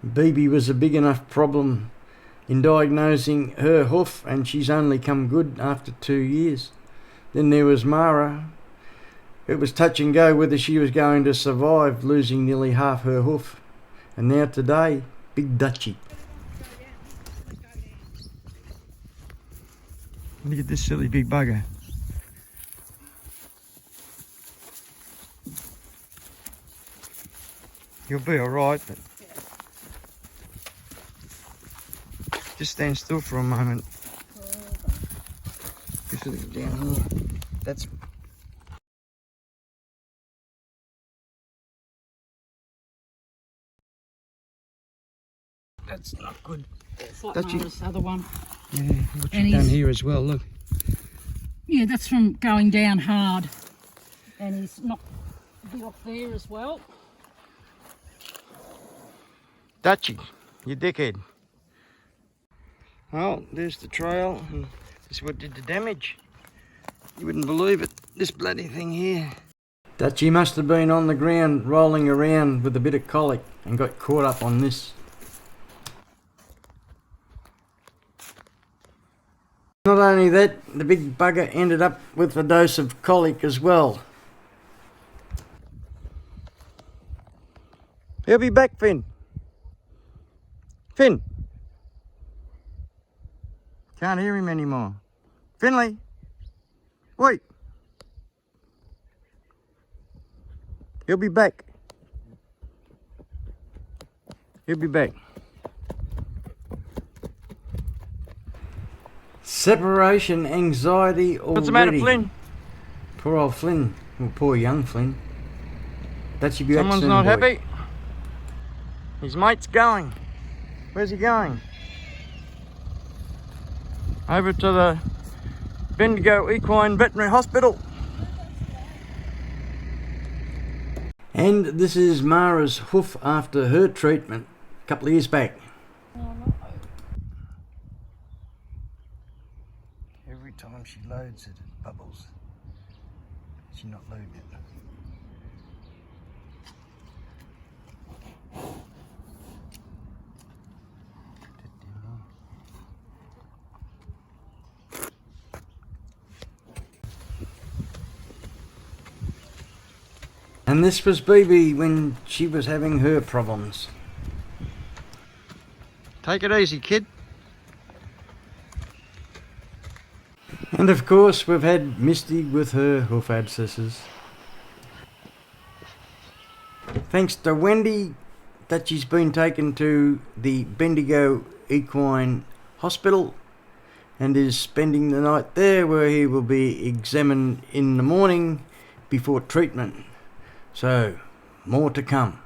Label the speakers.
Speaker 1: BB was a big enough problem in diagnosing her hoof, and she's only come good after 2 years. Then there was Mara. It was touch and go whether she was going to survive, losing nearly half her hoof. And now today, Big Dutchie. Look at this silly big bugger. You'll be alright, but just stand still for a moment. Just look down here. That's not good.
Speaker 2: It's like Mara's other one.
Speaker 1: Yeah, what you've done here as well, look.
Speaker 2: Yeah, that's from going down hard. And he's knocked a bit off there as well.
Speaker 1: Dutchie, you dickhead. Well, there's the trail, and this is what did the damage. You wouldn't believe it, this bloody thing here. Dutchie must have been on the ground rolling around with a bit of colic and got caught up on this. Not only that, the big bugger ended up with a dose of colic as well. He'll be back, Finn. Finn! Can't hear him anymore. Finley! Wait! He'll be back. He'll be back. Separation anxiety already.
Speaker 3: What's the matter, Flynn?
Speaker 1: Poor old Flynn. Well, poor young Flynn. That should be back
Speaker 3: Someone's
Speaker 1: soon,
Speaker 3: not
Speaker 1: boy.
Speaker 3: happy. His mate's going. Where's he going? Over to the Bendigo Equine Veterinary Hospital.
Speaker 1: And this is Mara's hoof after her treatment a couple of years back. Every time she loads it, it bubbles. She's not loading it. And this was BB when she was having her problems. Take it easy, kid. And of course we've had Misty with her hoof abscesses. Thanks to Wendy that she's been taken to the Bendigo Equine Hospital and is spending the night there, where he will be examined in the morning before treatment. So, more to come.